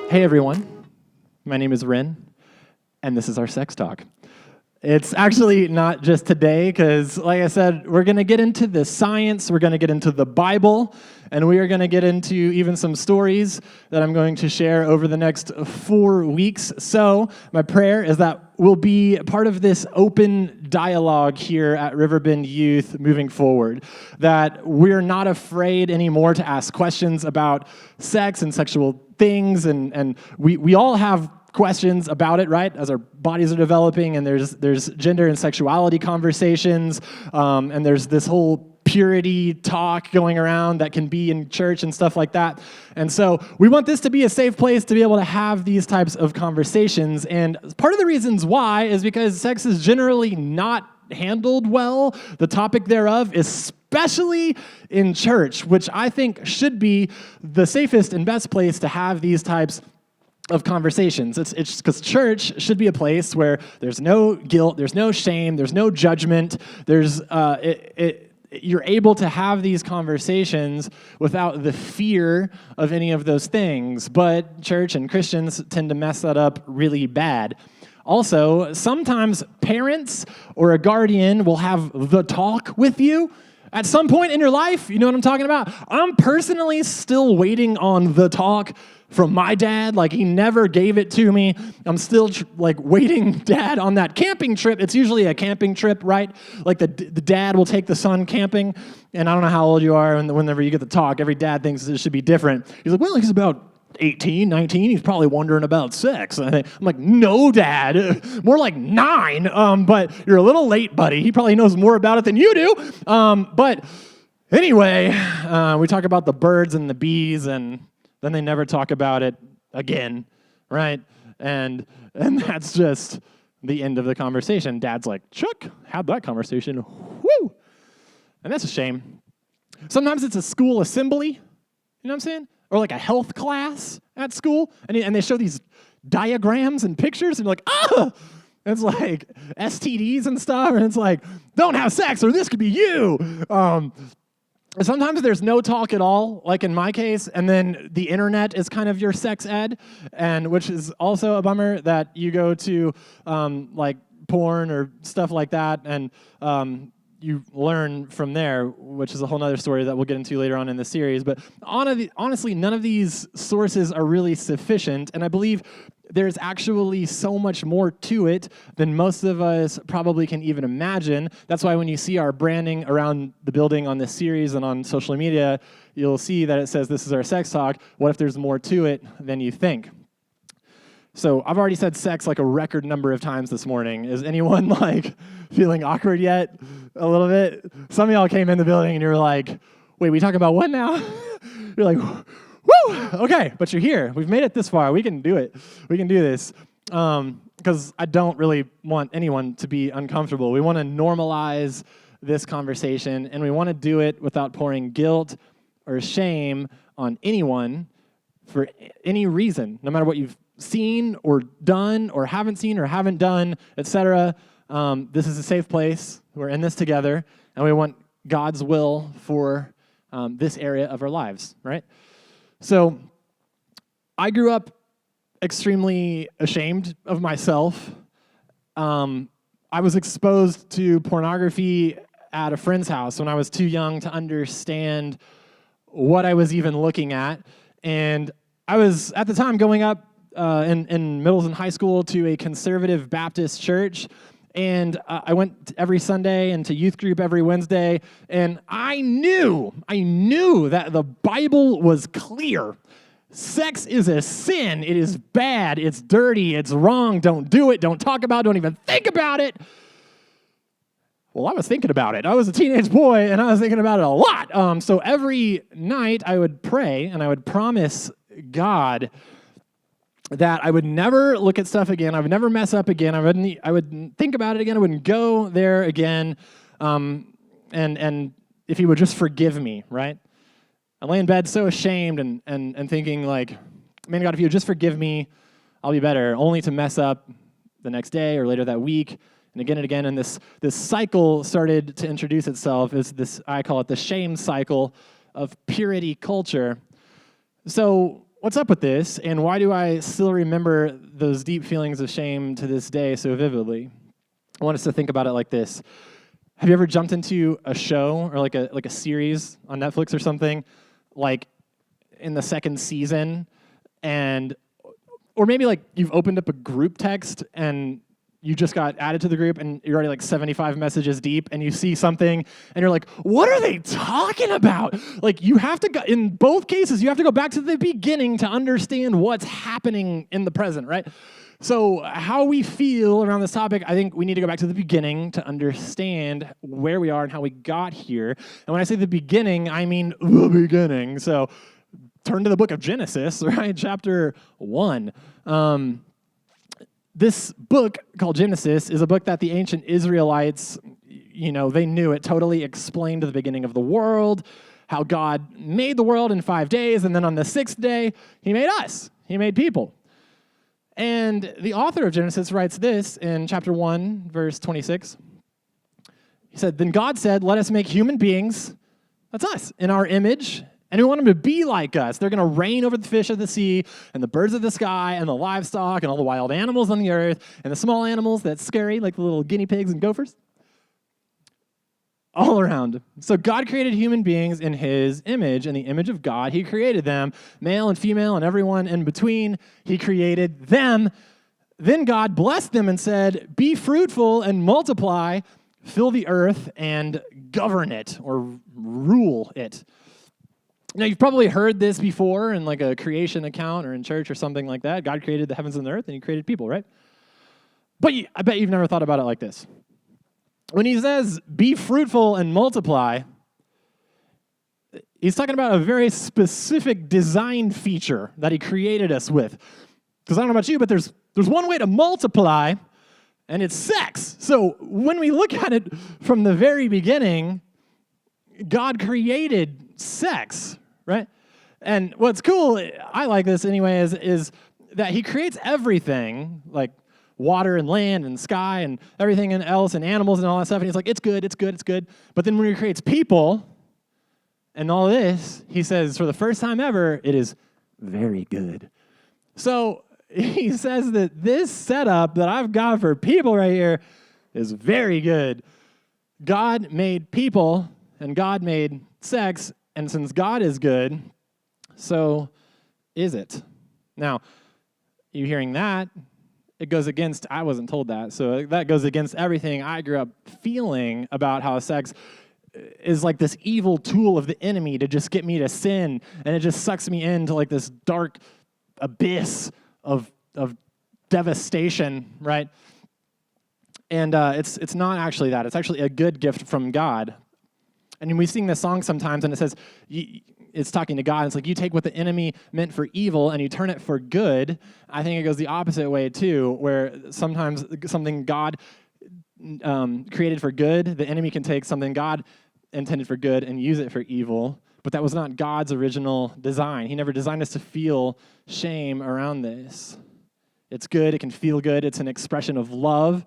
Hey everyone, my name is Ren, and this is our sex talk. It's actually not just today, because like I said, we're going to get into the science, we're going to get into the Bible, and we are going to get into even some stories that I'm going to share over the next 4 weeks. So my prayer is that we'll be part of this open dialogue here at Riverbend Youth moving forward, that we're not afraid anymore to ask questions about sex and sexual things, and we all have questions about it, right? As our bodies are developing, and there's gender and sexuality conversations, and there's this whole purity talk going around that can be in church and stuff like that. And so we want this to be a safe place to be able to have these types of conversations. And part of the reasons why is because sex is generally not handled well, the topic thereof, especially in church, which I think should be the safest and best place to have these types of conversations. It's because church should be a place where there's no guilt, there's no shame, there's no judgment. You're able to have these conversations without the fear of any of those things. But church and Christians tend to mess that up really bad. Also, sometimes parents or a guardian will have the talk with you at some point in your life. You know what I'm talking about? I'm personally still waiting on the talk from my dad. Like, he never gave it to me. I'm still waiting, Dad, on that camping trip. It's usually a camping trip, right? Like the dad will take the son camping, and I don't know how old you are, and whenever you get the talk, every dad thinks it should be different. He's like, well, he's about 18, 19, he's probably wondering about sex. I'm like, no, Dad, more like 9, but you're a little late, buddy. He probably knows more about it than you do. But anyway, we talk about the birds and the bees, and then they never talk about it again, right? And that's just the end of the conversation. Dad's like, Chuck, had that conversation, woo! And that's a shame. Sometimes it's a school assembly, you know what I'm saying? Or like a health class at school, and they show these diagrams and pictures, and you're like, ah! It's like STDs and stuff, and it's like, don't have sex, or this could be you. Sometimes there's no talk at all, like in my case, and then the internet is kind of your sex ed, and which is also a bummer that you go to like porn or stuff like that, and you learn from there, which is a whole other story that we'll get into later on in the series. But honestly, none of these sources are really sufficient, and I believe there's actually so much more to it than most of us probably can even imagine. That's why when you see our branding around the building on this series and on social media, you'll see that it says, this is our sex talk. What if there's more to it than you think? So I've already said sex like a record number of times this morning. Is anyone feeling awkward yet? A little bit? Some of y'all came in the building and you were like, wait, we talking about what now? You're like, woo! Okay, but you're here. We've made it this far. We can do it. We can do this. Because I don't really want anyone to be uncomfortable. We want to normalize this conversation, and we want to do it without pouring guilt or shame on anyone for any reason, no matter what you've seen or done or haven't done, etc. This is a safe place. We're in this together, and we want God's will for this area of our lives, right? So I grew up extremely ashamed of myself. I was exposed to pornography at a friend's house when I was too young to understand what I was even looking at. And I was, at the time, going up in middle and high school to a conservative Baptist church. And I went every Sunday and to youth group every Wednesday. And I knew that the Bible was clear. Sex is a sin. It is bad. It's dirty. It's wrong. Don't do it. Don't talk about it. Don't even think about it. Well, I was thinking about it. I was a teenage boy, and I was thinking about it a lot. So every night I would pray, and I would promise God that I would never look at stuff again. I would never mess up again. I would think about it again. I wouldn't go there again. And if he would just forgive me, right? I lay in bed so ashamed and thinking like, man, God, if you would just forgive me, I'll be better, only to mess up the next day or later that week, and again. And this cycle started to introduce itself. Is this, I call it the shame cycle of purity culture. So what's up with this, and why do I still remember those deep feelings of shame to this day so vividly? I want us to think about it like this. Have you ever jumped into a show or like a series on Netflix or something, like in the second season, or maybe like you've opened up a group text and you just got added to the group and you're already like 75 messages deep and you see something and you're like, what are they talking about? Like you have to go, in both cases, you have to go back to the beginning to understand what's happening in the present, right? So how we feel around this topic, I think we need to go back to the beginning to understand where we are and how we got here. And when I say the beginning, I mean the beginning. So turn to the book of Genesis, right? Chapter 1. This book called Genesis is a book that the ancient Israelites, they knew it totally explained the beginning of the world, how God made the world in 5 days, and then on the sixth day, he made us. He made people. And the author of Genesis writes this in chapter 1, verse 26. He said, "Then God said, let us make human beings," that's us, "in our image, and we want them to be like us. They're going to reign over the fish of the sea and the birds of the sky and the livestock and all the wild animals on the earth and the small animals that scurry like the little guinea pigs and gophers." All around. So God created human beings in his image. In the image of God, he created them, male and female and everyone in between. He created them. Then God blessed them and said, "Be fruitful and multiply, fill the earth and govern it," or rule it. Now, you've probably heard this before in like a creation account or in church or something like that. God created the heavens and the earth and he created people, right? But I bet you've never thought about it like this. When he says, "Be fruitful and multiply," he's talking about a very specific design feature that he created us with. Because I don't know about you, but there's one way to multiply, and it's sex. So when we look at it from the very beginning, God created sex, right? And what's cool, I like this anyway, is that he creates everything, like water and land and sky and everything else and animals and all that stuff. And he's like, it's good, it's good, it's good. But then when he creates people and all this, he says, for the first time ever, it is very good. So he says that this setup that I've got for people right here is very good. God made people and God made sex, and since God is good, so is it. Now, you hearing that, it goes against, I wasn't told that, so that goes against everything I grew up feeling about how sex is like this evil tool of the enemy to just get me to sin, and it just sucks me into like this dark abyss of devastation, right? And it's not actually that. It's actually a good gift from God. And we sing this song sometimes, and it says, it's talking to God. It's like, you take what the enemy meant for evil and you turn it for good. I think it goes the opposite way too, where sometimes something God created for good, the enemy can take something God intended for good and use it for evil. But that was not God's original design. He never designed us to feel shame around this. It's good. It can feel good. It's an expression of love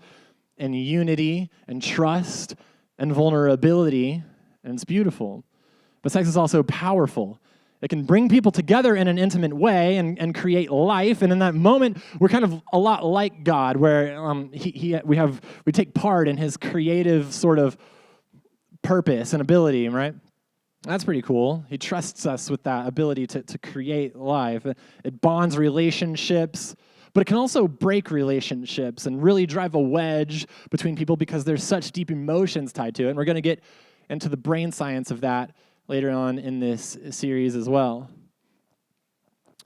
and unity and trust and vulnerability, and it's beautiful. But sex is also powerful. It can bring people together in an intimate way and create life. And in that moment, we're kind of a lot like God, where we take part in his creative sort of purpose and ability, right? That's pretty cool. He trusts us with that ability to create life. It bonds relationships, but it can also break relationships and really drive a wedge between people because there's such deep emotions tied to it. And we're going to get into the brain science of that later on in this series as well.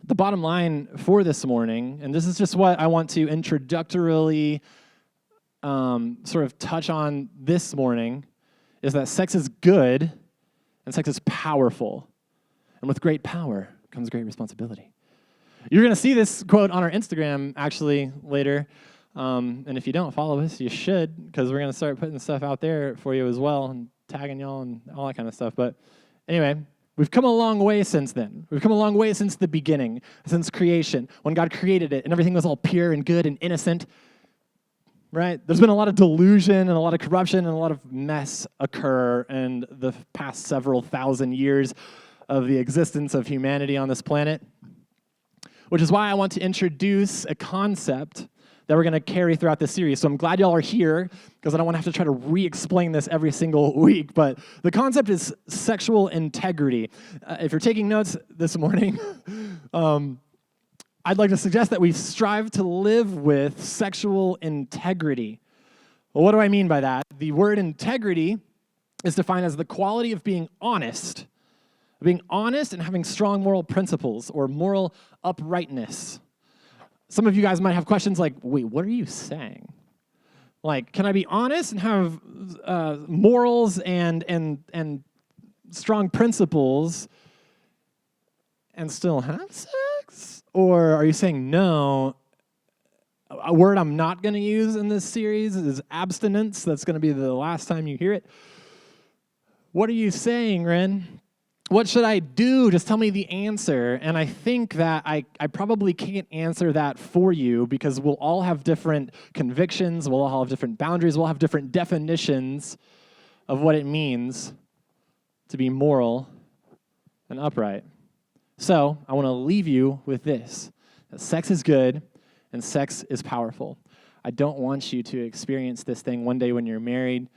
The bottom line for this morning, and this is just what I want to introductorily sort of touch on this morning, is that sex is good and sex is powerful. And with great power comes great responsibility. You're going to see this quote on our Instagram actually later. And if you don't follow us, you should, because we're going to start putting stuff out there for you as well and tagging y'all and all that kind of stuff. But anyway, we've come a long way since then. We've come a long way since the beginning, since creation, when God created it and everything was all pure and good and innocent, right? There's been a lot of delusion and a lot of corruption and a lot of mess occur in the past several thousand years of the existence of humanity on this planet. which is why I want to introduce a concept that we're going to carry throughout this series. So I'm glad y'all are here, because I don't want to have to try to re-explain this every single week. But the concept is sexual integrity. If you're taking notes this morning, I'd like to suggest that we strive to live with sexual integrity. Well, what do I mean by that? The word integrity is defined as the quality of being honest and having strong moral principles or moral uprightness. Some of you guys might have questions like, wait, what are you saying? Like, can I be honest and have morals and strong principles and still have sex? Or are you saying no? A word I'm not going to use in this series is abstinence. That's going to be the last time you hear it. What are you saying, Ren? What should I do? Just tell me the answer. And I think that I probably can't answer that for you, because we'll all have different convictions, we'll all have different boundaries, we'll have different definitions of what it means to be moral and upright. So I want to leave you with this, that sex is good and sex is powerful. I don't want you to experience this thing one day when you're married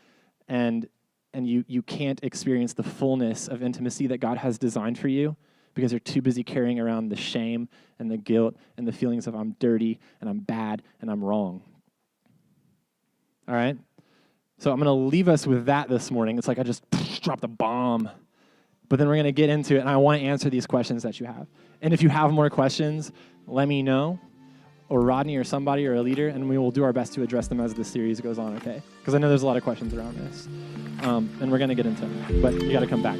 and you can't experience the fullness of intimacy that God has designed for you because you're too busy carrying around the shame and the guilt and the feelings of I'm dirty and I'm bad and I'm wrong. All right? So I'm going to leave us with that this morning. It's like I just dropped a bomb. But then we're going to get into it, and I want to answer these questions that you have. And if you have more questions, let me know, or Rodney or somebody or a leader, and we will do our best to address them as the series goes on, okay? Because I know there's a lot of questions around this. And we're going to get into it, but you got to come back.